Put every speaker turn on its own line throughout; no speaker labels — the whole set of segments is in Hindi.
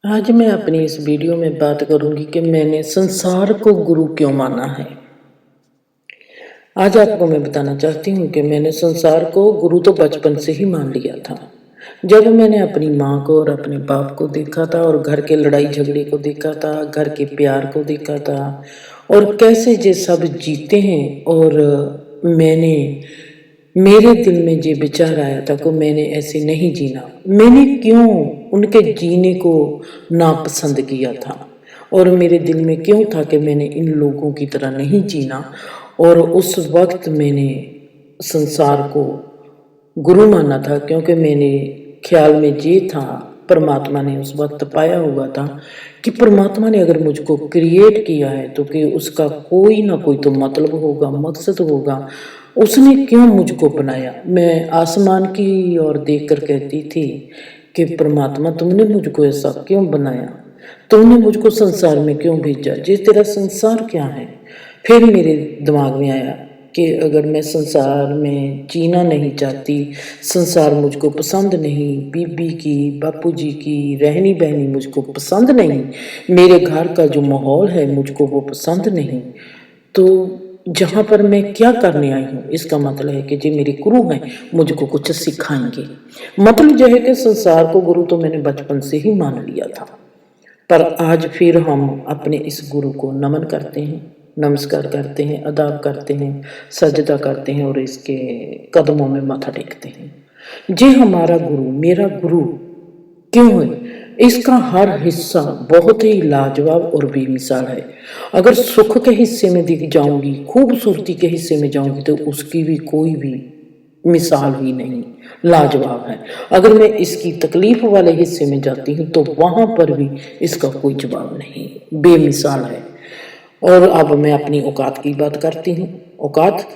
आज मैं अपनी इस वीडियो में बात करूंगी कि मैंने संसार को गुरु क्यों माना है। आज आपको मैं बताना चाहती हूँ कि मैंने संसार को गुरु तो बचपन से ही मान लिया था। जब मैंने अपनी माँ को और अपने बाप को देखा था और घर के लड़ाई झगड़े को देखा था, घर के प्यार को देखा था और कैसे ये सब जीते हैं, और मैंने मेरे दिल में ये विचार आया था कि मैंने ऐसे नहीं जीना। मैंने क्यों उनके जीने को नापसंद किया था और मेरे दिल में क्यों था कि मैंने इन लोगों की तरह नहीं जीना। और उस वक्त मैंने संसार को गुरु माना था, क्योंकि मेरे ख्याल में ये था, परमात्मा ने उस वक्त पाया हुआ था कि परमात्मा ने अगर मुझको क्रिएट किया है तो कि उसका कोई ना कोई तो मतलब होगा, मकसद होगा। उसने क्यों मुझको बनाया। मैं आसमान की ओर देखकर कहती थी कि परमात्मा तुमने मुझको ऐसा क्यों बनाया, तुमने मुझको संसार में क्यों भेजा, जी तेरा संसार क्या है। फिर मेरे दिमाग में आया कि अगर मैं संसार में जीना नहीं चाहती, संसार मुझको पसंद नहीं, बीबी की बापूजी की रहनी बहनी मुझको पसंद नहीं, मेरे घर का जो माहौल है मुझको वो पसंद नहीं, तो जहाँ पर मैं क्या करने आई हूँ, इसका मतलब है कि जो मेरे गुरु हैं मुझको कुछ सिखाएंगे। मतलब यह है कि संसार को गुरु तो मैंने बचपन से ही मान लिया था, पर आज फिर हम अपने इस गुरु को नमन करते हैं, नमस्कार करते हैं, अदाब करते हैं, सजदा करते हैं और इसके कदमों में माथा टेकते हैं। जे हमारा गुरु, मेरा गुरु क्यों है, इसका हर हिस्सा बहुत ही लाजवाब और बेमिसाल है। अगर सुख के हिस्से में दिख जाऊंगी, खूबसूरती के हिस्से में जाऊंगी, तो उसकी भी कोई भी मिसाल ही नहीं, लाजवाब है। अगर मैं इसकी तकलीफ वाले हिस्से में जाती हूँ तो वहां पर भी इसका कोई जवाब नहीं, बेमिसाल है। और अब मैं अपनी औकात की बात करती हूँ। औकात,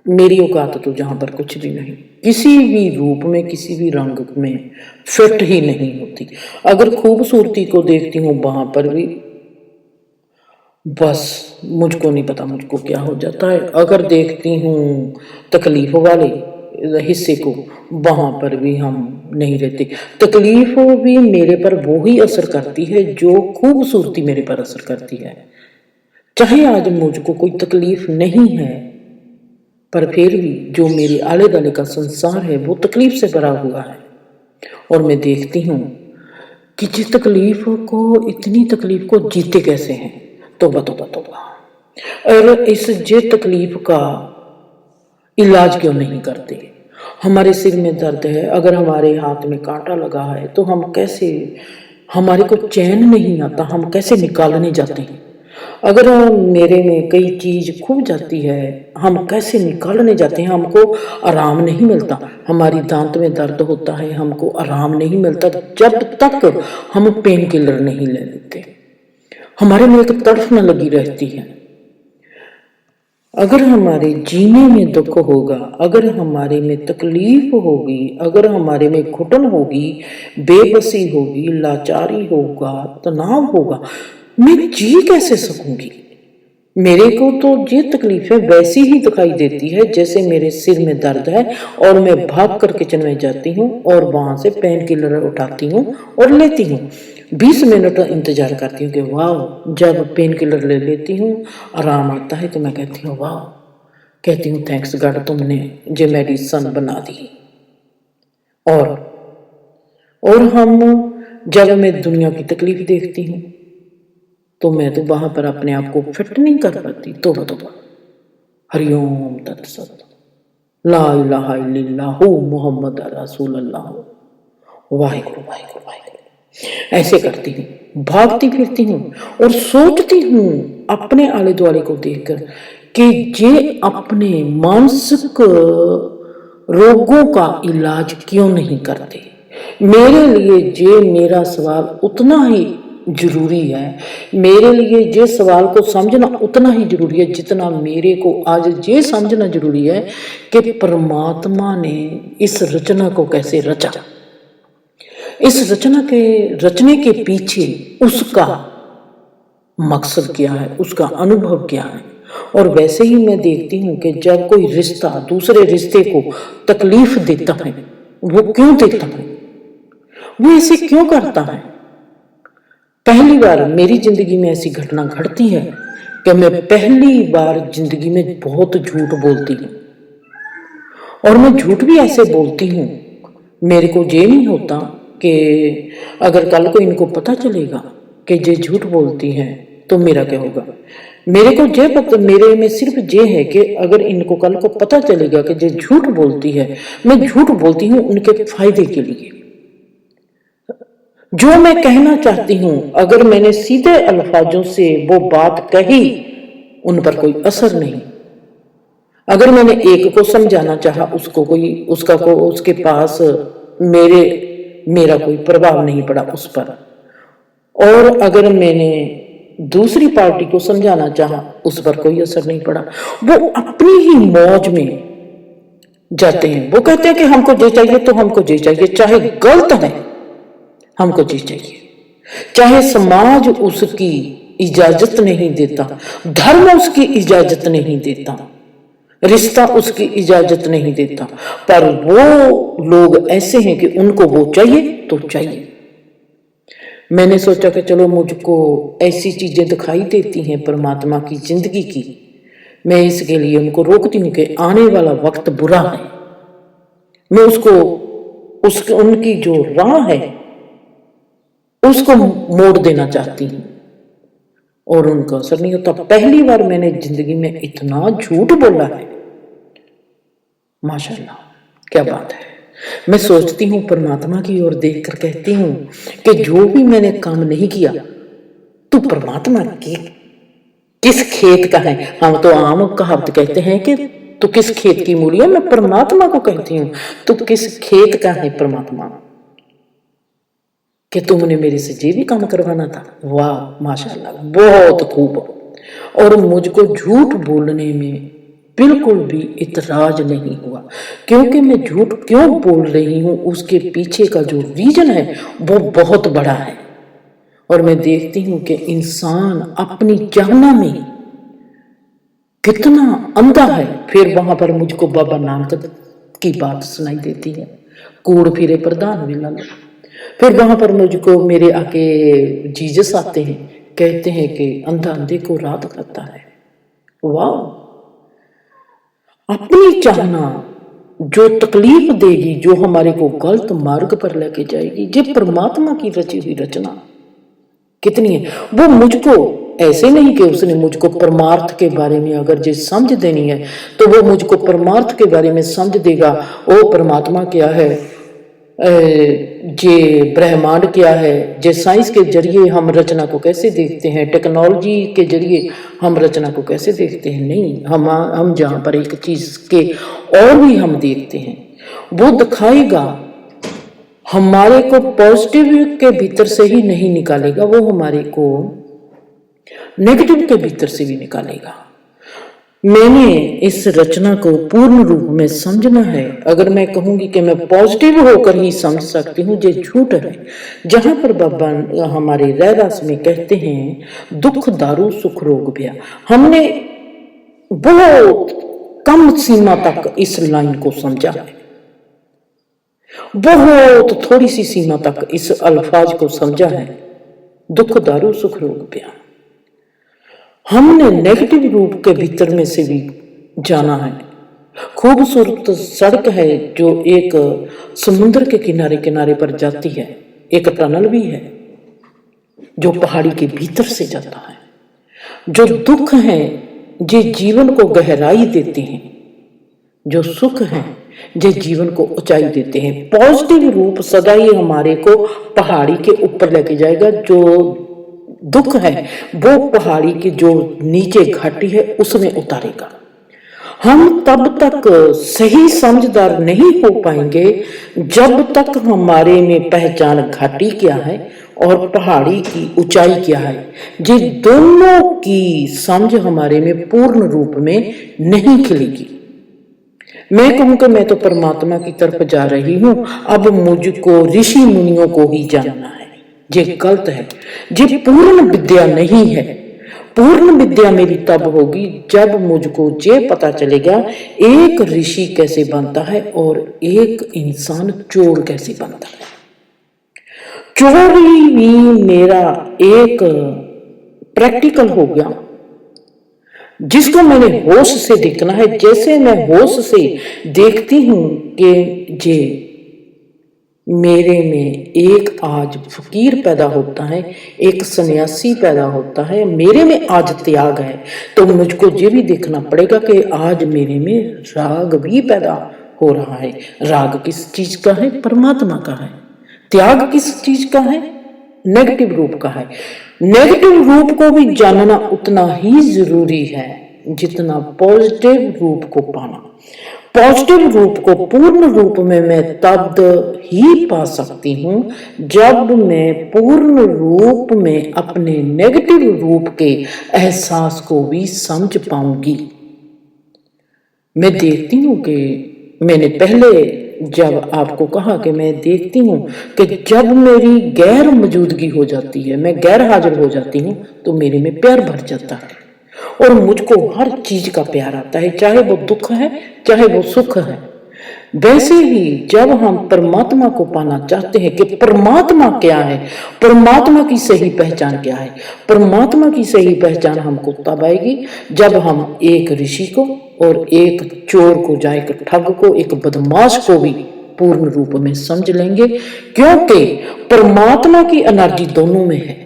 मेरी औकात तो जहां पर कुछ भी नहीं, किसी भी रूप में, किसी भी रंग में फिट ही नहीं होती। अगर खूबसूरती को देखती हूँ वहां पर भी बस मुझको नहीं पता मुझको क्या हो जाता है। अगर देखती हूँ तकलीफ वाले हिस्से को, वहां पर भी हम नहीं रहते। तकलीफ भी मेरे पर वो ही असर करती है जो खूबसूरती मेरे पर असर करती है। चाहे आज मुझको कोई तकलीफ नहीं है, पर फिर भी जो मेरे आले दुआले का संसार है वो तकलीफ से भरा हुआ है। और मैं देखती हूँ कि जिस तकलीफ को, इतनी तकलीफ को जीते कैसे हैं। तौबा तौबा तौबा। और इस जे तकलीफ का इलाज क्यों नहीं करते। हमारे सिर में दर्द है, अगर हमारे हाथ में कांटा लगा है तो हम कैसे, हमारे को चैन नहीं आता, हम कैसे निकालने जाते हैं। अगर मेरे में कई चीज खो जाती है, हम कैसे निकालने जाते हैं, हमको आराम नहीं मिलता। हमारी दांत में दर्द होता है, हमको आराम नहीं मिलता जब तक हम पेन किलर नहीं ले लेते। हमारे में एक तड़फ न लगी रहती है। अगर हमारे जीने में दुख होगा, अगर हमारे में तकलीफ होगी, अगर हमारे में घुटन होगी, बेबसी होगी, लाचारी होगा, तनाव होगा, मैं जी कैसे सकूंगी। मेरे को तो ये तकलीफें वैसी ही दिखाई देती है जैसे मेरे सिर में दर्द है और मैं भाग कर किचन में जाती हूँ और वहां से पेन किलर उठाती हूँ और लेती हूँ। 20 मिनट इंतजार करती हूँ कि वाह, जब पेन किलर ले लेती हूँ, आराम आता है तो मैं कहती हूँ वाह, कहती हूँ थैंक्स गॉड, तुमने ये मेडिसिन बना दी। और हम, जब मैं दुनिया की तकलीफ देखती हूँ तो मैं तो वहां पर अपने आप को फिट नहीं कर पाती। तो हरिओम तत्सत, ला इलाहा इल्लल्लाहु मुहम्मद रसूलुल्लाह, वाहिगुरु वाहिगुरु वाहिगुरु। ऐसे करती हूँ, भागती फिरती हूँ और सोचती हूँ अपने आले दुआले को देखकर कि ये अपने मानसिक रोगों का इलाज क्यों नहीं करते। मेरे लिए ये मेरा सवाल उतना ही जरूरी है, मेरे लिए ये सवाल को समझना उतना ही जरूरी है जितना मेरे को आज ये समझना जरूरी है कि परमात्मा ने इस रचना को कैसे रचा, इस रचना के रचने के पीछे उसका मकसद क्या है, उसका अनुभव क्या है। और वैसे ही मैं देखती हूँ कि जब कोई रिश्ता दूसरे रिश्ते को तकलीफ देता है, वो क्यों देता है, वो ऐसे क्यों करता है। पहली बार मेरी जिंदगी में ऐसी घटना घटती है कि मैं पहली बार जिंदगी में बहुत झूठ बोलती हूँ। और मैं झूठ भी ऐसे बोलती हूँ, मेरे को ये नहीं होता कि अगर कल को इनको पता चलेगा कि ये झूठ बोलती हैं तो मेरा क्या होगा। मेरे को ये पता, मेरे में सिर्फ ये है कि अगर इनको कल को पता चलेगा कि ये झूठ बोलती है, मैं झूठ बोलती हूँ उनके फायदे के लिए। जो मैं कहना चाहती हूँ, अगर मैंने सीधे अल्फाजों से वो बात कही, उन पर कोई असर नहीं। अगर मैंने एक को समझाना चाहा, उसको कोई उसके पास मेरा कोई प्रभाव नहीं पड़ा उस पर। और अगर मैंने दूसरी पार्टी को समझाना चाहा, उस पर कोई असर नहीं पड़ा। वो अपनी ही मौज में जाते हैं। वो कहते हैं कि हमको ये चाहिए तो हमको ये चाहिए, चाहे गलत है हमको ये चाहिए, चाहे समाज उसकी इजाजत नहीं देता, धर्म उसकी इजाजत नहीं देता, रिश्ता उसकी इजाजत नहीं देता, पर वो लोग ऐसे हैं कि उनको वो चाहिए तो चाहिए। मैंने सोचा कि चलो मुझको ऐसी चीजें दिखाई देती हैं परमात्मा की जिंदगी की, मैं इसके लिए उनको रोकती हूँ कि आने वाला वक्त बुरा है। मैं उनकी जो राह है उसको मोड़ देना चाहती हूँ और उनका असर नहीं होता। पहली बार मैंने जिंदगी में इतना झूठ बोला है, माशाल्लाह, क्या बात है। मैं सोचती हूँ परमात्मा की ओर देखकर कहती हूँ कि जो भी मैंने काम नहीं किया, तू परमात्मा की किस खेत का है। हम तो आम कहावत कहते हैं कि तू किस खेत की मूली है। मैं परमात्मा को कहती हूँ तू किस खेत का है परमात्मा, कि तुमने मेरे से ये भी काम करवाना था। वाह माशाल्लाह, बहुत खूब। और मुझको झूठ बोलने में बिल्कुल भी इतराज नहीं हुआ, क्योंकि मैं झूठ क्यों बोल रही हूं उसके पीछे का जो रीजन है वो बहुत बड़ा है। और मैं देखती हूं कि इंसान अपनी चाहना में कितना अंधा है। फिर वहां पर मुझको बाबा नानक की बात सुनाई देती है, कूड़ फिरे प्रधान विला। फिर वहां पर मुझको मेरे आके जीसस आते हैं, कहते हैं कि अंधा अंधे को रात करता है। वाह, अपनी चाहना जो तकलीफ देगी, जो हमारे को गलत मार्ग पर लेके जाएगी, ये परमात्मा की रची हुई रचना कितनी है। वो मुझको ऐसे नहीं कि उसने मुझको परमार्थ के बारे में अगर जे समझ देनी है तो वो मुझको परमार्थ के बारे में समझ देगा। ओ परमात्मा क्या है, जे ब्रह्मांड क्या है, जे साइंस के जरिए हम रचना को कैसे देखते हैं, टेक्नोलॉजी के जरिए हम रचना को कैसे देखते हैं। नहीं, हम जहां पर एक चीज के और भी हम देखते हैं, वो दिखाएगा। हमारे को पॉजिटिव के भीतर से ही नहीं निकालेगा, वो हमारे को नेगेटिव के भीतर से भी निकालेगा। मैंने इस रचना को पूर्ण रूप में समझना है। अगर मैं कहूंगी कि मैं पॉजिटिव होकर ही समझ सकती हूँ, ये झूठ है। जहां पर बाबा हमारे रहरास में कहते हैं दुख दारू सुख रोग भया, हमने बहुत कम सीमा तक इस लाइन को समझा है, बहुत थोड़ी सी सीमा तक इस अल्फाज को समझा है, दुख दारू सुख रोग भया। हमने नेगेटिव रूप के भीतर में से भी जाना है। खूबसूरत सड़क है जो एक समुद्र के किनारे किनारे पर जाती है, एक टनल भी है जो पहाड़ी के भीतर से जाता है। जो दुख है जे जीवन को गहराई देते हैं, जो सुख है जे जीवन को ऊंचाई देते हैं। पॉजिटिव रूप सदा ही हमारे को पहाड़ी के ऊपर लेके जाएगा, जो दुख है वो पहाड़ी की जो नीचे घाटी है उसमें उतारेगा। हम तब तक सही समझदार नहीं हो पाएंगे जब तक हमारे में पहचान घाटी क्या है और पहाड़ी की ऊंचाई क्या है, ये दोनों की समझ हमारे में पूर्ण रूप में नहीं खिलेगी। मैं कहूं कि मैं तो परमात्मा की तरफ जा रही हूं, अब मुझको ऋषि मुनियों को ही जानना है। ये गलत है, ये पूर्ण विद्या नहीं है। पूर्ण विद्या मेरी तब होगी जब मुझको ये पता चलेगा एक ऋषि कैसे बनता है और एक इंसान चोर कैसे बनता है। चोरी भी मेरा एक प्रैक्टिकल हो गया, जिसको मैंने होश से देखना है। जैसे मैं होश से देखती हूं कि जे मेरे में एक आज फकीर पैदा होता है, एक सन्यासी पैदा होता है, मेरे में आज त्याग है, तो मुझको ये भी देखना पड़ेगा कि आज मेरे में राग भी पैदा हो रहा है। राग किस चीज का है? परमात्मा का है। त्याग किस चीज का है? नेगेटिव रूप का है। नेगेटिव रूप को भी जानना उतना ही जरूरी है जितना पॉजिटिव रूप को पाना। पॉजिटिव रूप को पूर्ण रूप में मैं तब ही पा सकती हूं जब मैं पूर्ण रूप में अपने नेगेटिव रूप के एहसास को भी समझ पाऊंगी। मैं देखती हूं कि मैंने पहले जब आपको कहा कि मैं देखती हूं कि जब मेरी गैर मौजूदगी हो जाती है, मैं गैर हाजिर हो जाती हूं, तो मेरे में प्यार भर जाता है और मुझको हर चीज का प्यार आता है, चाहे वो दुख है चाहे वो सुख है। वैसे ही जब हम परमात्मा को पाना चाहते हैं कि परमात्मा क्या है, परमात्मा की सही पहचान क्या है, परमात्मा की सही पहचान हमको तब आएगी जब हम एक ऋषि को और एक चोर को, या एक ठग को, एक बदमाश को भी पूर्ण रूप में समझ लेंगे, क्योंकि परमात्मा की एनर्जी दोनों में है।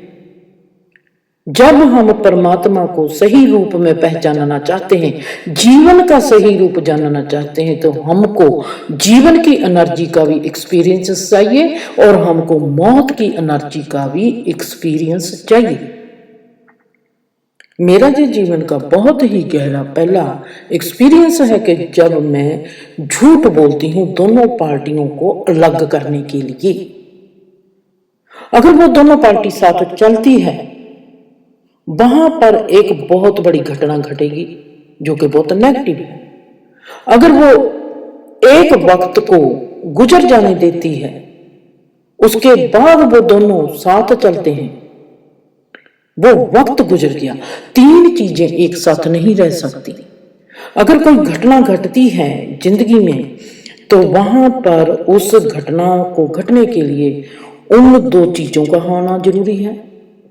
जब हम परमात्मा को सही रूप में पहचानना चाहते हैं, जीवन का सही रूप जानना चाहते हैं, तो हमको जीवन की एनर्जी का भी एक्सपीरियंस चाहिए और हमको मौत की एनर्जी का भी एक्सपीरियंस चाहिए। मेरा जो जीवन का बहुत ही गहरा पहला एक्सपीरियंस है कि जब मैं झूठ बोलती हूं दोनों पार्टियों को अलग करने के लिए, अगर वो दोनों पार्टी साथ चलती है, वहां पर एक बहुत बड़ी घटना घटेगी जो कि बहुत नेगेटिव है। अगर वो एक वक्त को गुजर जाने देती है, उसके बाद वो दोनों साथ चलते हैं, वो वक्त गुजर गया। तीन चीजें एक साथ नहीं रह सकती। अगर कोई घटना घटती है जिंदगी में, तो वहां पर उस घटना को घटने के लिए उन दो चीजों का होना जरूरी है,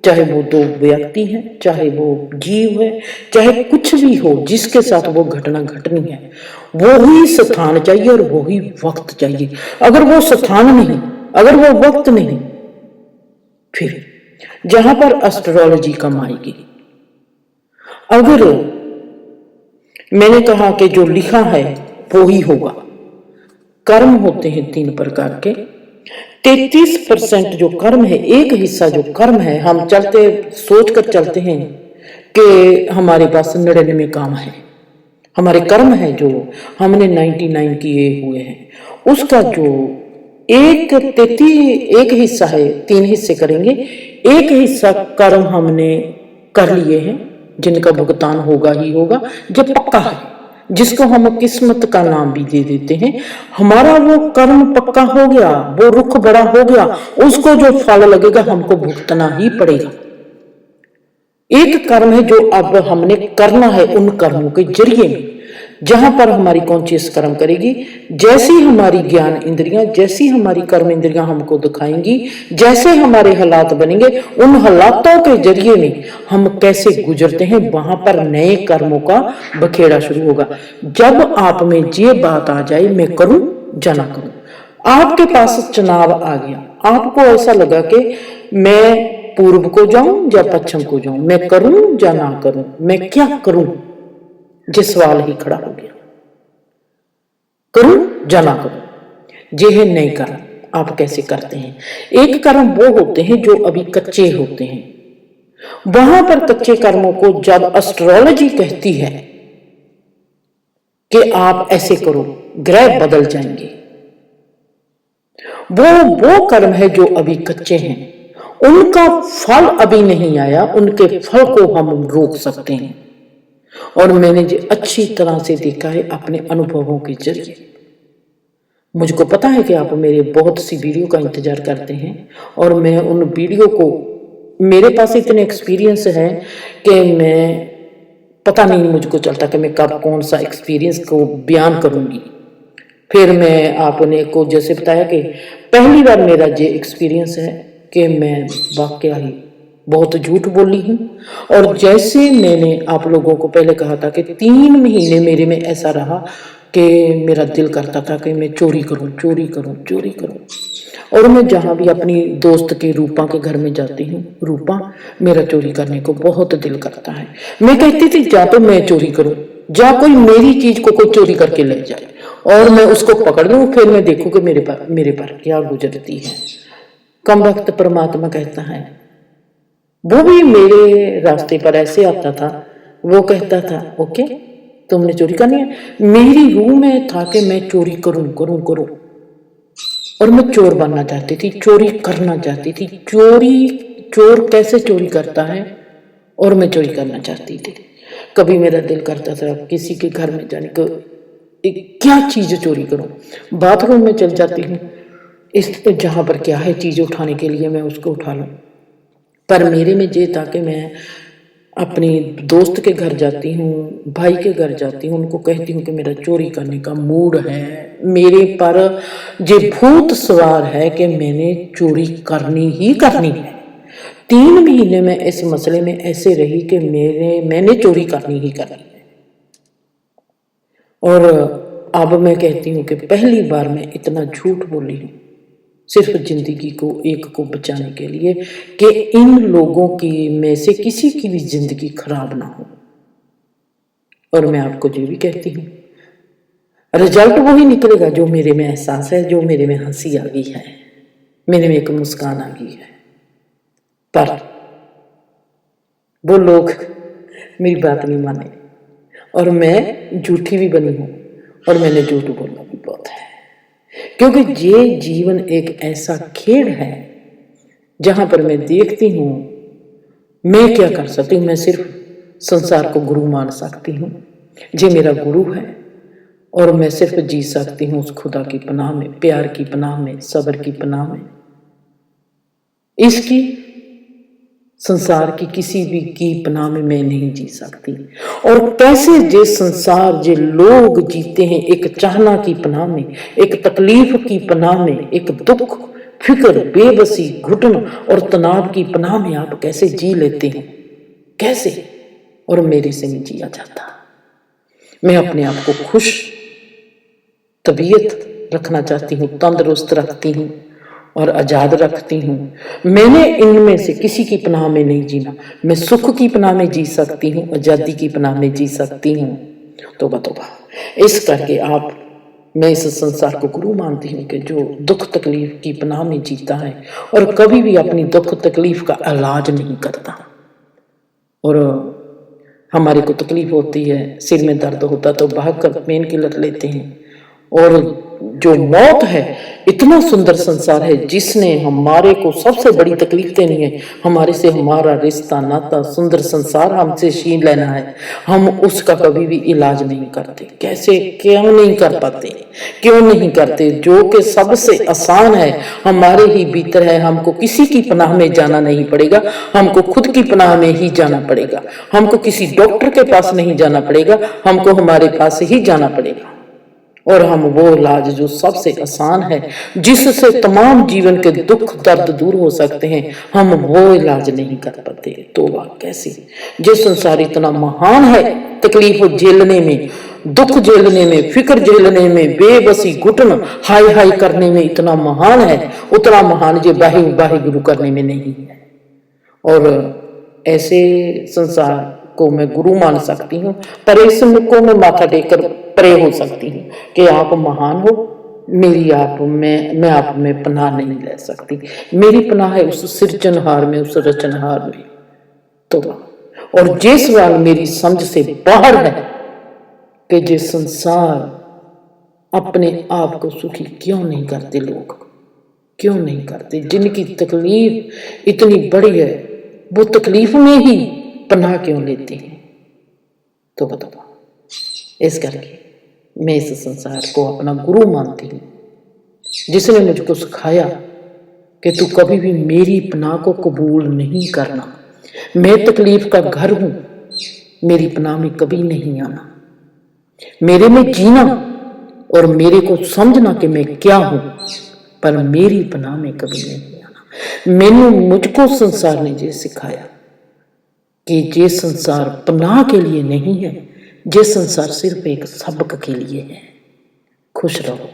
चाहे वो दो व्यक्ति हैं, चाहे वो जीव है, चाहे कुछ भी हो जिसके साथ वो घटना घटनी है, वो ही स्थान चाहिए और वो ही वक्त चाहिए। अगर वो स्थान नहीं, अगर वो वक्त नहीं, फिर जहां पर एस्ट्रोलॉजी कम आएगी। अगर मैंने कहा कि जो लिखा है वो ही होगा। कर्म होते हैं तीन प्रकार के। 33% जो कर्म है, एक हिस्सा जो कर्म है, हम चलते सोच कर चलते हैं कि हमारे पास 99 काम है, हमारे कर्म है जो हमने 99 किए हुए हैं, उसका जो एक हिस्सा है, तीन हिस्से करेंगे, एक हिस्सा कर्म हमने कर लिए हैं जिनका भुगतान होगा ही होगा, जो पक्का है, जिसको हम किस्मत का नाम भी दे देते हैं। हमारा वो कर्म पक्का हो गया, वो रुख बड़ा हो गया, उसको जो फल लगेगा हमको भुगतना ही पड़ेगा। एक कर्म है जो अब हमने करना है उन कर्मों के जरिए में, जहां पर हमारी कॉन्शियस कर्म करेगी, जैसी हमारी ज्ञान इंद्रियां, जैसी हमारी कर्म इंद्रियां हमको दिखाएंगी, जैसे हमारे हालात बनेंगे, उन हालातों के जरिए में हम कैसे गुजरते हैं, वहां पर नए कर्मों का बखेड़ा शुरू होगा। जब आप में ये बात आ जाए, मैं करूं या ना करूं, आपके पास चुनाव आ गया, आपको ऐसा लगा कि मैं पूर्व को जाऊं या पश्चिम को जाऊं, मैं करूं या ना करूं, मैं क्या करूं, जिस सवाल ही खड़ा हो गया, करूं या ना करूं। ये है नए कर्म। आप कैसे करते हैं? एक कर्म वो होते हैं जो अभी कच्चे होते हैं, वहां पर कच्चे कर्मों को जब एस्ट्रोलॉजी कहती है कि आप ऐसे करो, ग्रह बदल जाएंगे, वो कर्म है जो अभी कच्चे हैं, उनका फल अभी नहीं आया, उनके फल को हम रोक सकते हैं। और मैंने जो अच्छी तरह से देखा है अपने अनुभवों के जरिए, मुझको पता है कि आप मेरे बहुत सी वीडियो का इंतजार करते हैं और मैं उन वीडियो को, मेरे पास इतने एक्सपीरियंस है कि मैं पता नहीं मुझको चलता कि मैं कब कौन सा एक्सपीरियंस को बयान करूंगी। फिर मैं आपने को जैसे बताया कि पहली बार मेरा ये एक्सपीरियंस है कि मैं वाकया ही बहुत झूठ बोली हूँ। और जैसे मैंने आप लोगों को पहले कहा था कि 3 महीने मेरे में ऐसा रहा कि मेरा दिल करता था कि मैं चोरी करूं, चोरी करूं, चोरी करूं। और मैं जहाँ भी अपनी दोस्त के रूपा के घर में जाती हूँ, रूपा मेरा चोरी करने को बहुत दिल करता है। मैं कहती थी या तो मैं चोरी करूं, या कोई मेरी चीज को कोई चोरी करके ले जाए और मैं उसको पकड़ लूं, फिर मैं देखूं कि मेरे पर क्या गुजरती है। कम वक्त परमात्मा कहता है, वो भी मेरे रास्ते पर ऐसे आता था। वो कहता था ओके तुमने चोरी करनी है। मेरी रूह में था कि मैं चोरी करूं करूं करूं, और मैं चोर बनना चाहती थी, चोरी करना चाहती थी। चोर कैसे चोरी करता है, और मैं चोरी करना चाहती थी। कभी मेरा दिल करता था किसी के घर में जाने को, क्या चीज चोरी करूं। बाथरूम में चल जाती हूँ, इस जहां पर क्या है चीज उठाने के लिए मैं उसको उठा लूं। पर मेरे में ये था कि मैं अपनी दोस्त के घर जाती हूँ, भाई के घर जाती हूँ, उनको कहती हूँ कि मेरा चोरी करने का मूड है, मेरे पर ये भूत सवार है कि मैंने चोरी करनी ही करनी है। 3 महीने में इस मसले में ऐसे रही कि मैंने चोरी करनी ही करनी है। और अब मैं कहती हूँ कि पहली बार मैं इतना झूठ बोली हूँ सिर्फ जिंदगी को एक को बचाने के लिए कि इन लोगों की में से किसी की भी जिंदगी खराब ना हो। और मैं आपको ये भी कहती हूँ रिजल्ट वही निकलेगा जो मेरे में एहसास है, जो मेरे में हंसी आ गई है, मेरे में एक मुस्कान आ गई है। पर वो लोग मेरी बात नहीं माने और मैं झूठी भी बनी हूं, और मैंने झूठ बोलना भी बहुत है, क्योंकि ये जीवन एक ऐसा खेल है जहां पर मैं देखती हूं मैं क्या कर सकती हूँ। मैं सिर्फ संसार को गुरु मान सकती हूँ, ये मेरा गुरु है, और मैं सिर्फ जी सकती हूँ उस खुदा की पनाह में, प्यार की पनाह में, सब्र की पनाह में। इसकी संसार की किसी भी की पनाह में मैं नहीं जी सकती। और कैसे जे संसार जे लोग जीते हैं एक चाहना की पनाह में, एक तकलीफ की पनाह में, एक दुख, फिक्र, बेबसी, घुटन और तनाव की पनाह में आप कैसे जी लेते हैं, कैसे? और मेरे से नहीं जिया जाता। मैं अपने आप को खुश तबीयत रखना चाहती हूँ, तंदुरुस्त रखती हूँ और आजाद रखती हूँ। मैंने इनमें से किसी की पनाह में नहीं जीना। मैं सुख की पनाह में जी सकती हूँ, आजादी की पनाह में जी सकती हूँ। तोबा तोबा। इस करके मैं इस संसार को गुरु मानती हूँ कि जो दुख तकलीफ की पनाह में जीता है और कभी भी अपनी दुख तकलीफ का इलाज नहीं करता। और हमारे को तकलीफ होती है, सिर में दर्द होता तो भाग कर पेन किलर लेते हैं। और जो मौत है, इतना सुंदर संसार है जिसने हमारे को सबसे बड़ी तकलीफ देनी है, हमारे से हमारा रिश्ता नाता सुंदर संसार हमसे छीन लेना है, हम उसका कभी भी इलाज नहीं करते। कैसे, क्यों नहीं कर पाते, क्यों नहीं करते? जो कि सबसे आसान है हमारे ही भीतर है। हमको किसी की पनाह में जाना नहीं पड़ेगा, हमको खुद की पनाह में ही जाना पड़ेगा। हमको किसी डॉक्टर के पास नहीं जाना पड़ेगा, हमको हमारे पास ही जाना पड़ेगा। और हम वो इलाज जो सबसे आसान है, जिससे तमाम जीवन के दुख दर्द दूर हो सकते हैं, हम वो इलाज नहीं कर पाते। तो कैसी जो संसार इतना महान है, तकलीफ झेलने में, दुख झेलने में, फिक्र झेलने में, बेबसी घुटन हाय हाय करने में इतना महान है, उतना महान जो बाही बाही गुरु करने में नहीं है। और ऐसे संसार को मैं गुरु मान सकती हूँ, पर इसको मैं माथा टेकर प्रे हो सकती हूँ कि आप महान हो, मेरी आप मैं आप में पनाह नहीं ले सकती। मेरी पनाह है उस सृजनहार में, उस रचनहार में। तो और जे सवाल मेरी समझ से बाहर है कि जे संसार अपने आप को सुखी क्यों नहीं करते, लोग क्यों नहीं करते? जिनकी तकलीफ इतनी बड़ी है, वो तकलीफ में ही पनाह क्यों लेते हैं? तो बताओ। इस करके मैं इस संसार को अपना गुरु मानती हूँ, जिसने मुझको सिखाया कि तू कभी भी मेरी पनाह को कबूल नहीं करना। मैं तकलीफ का घर हूं, मेरी पनाह में कभी नहीं आना। मेरे में जीना और मेरे को समझना कि मैं क्या हूं, पर मेरी पनाह में कभी नहीं आना। मैनू मुझको संसार ने ये सिखाया कि ये संसार पनाह के लिए नहीं है, ये संसार सिर्फ एक सबक के लिए है। खुश रहो।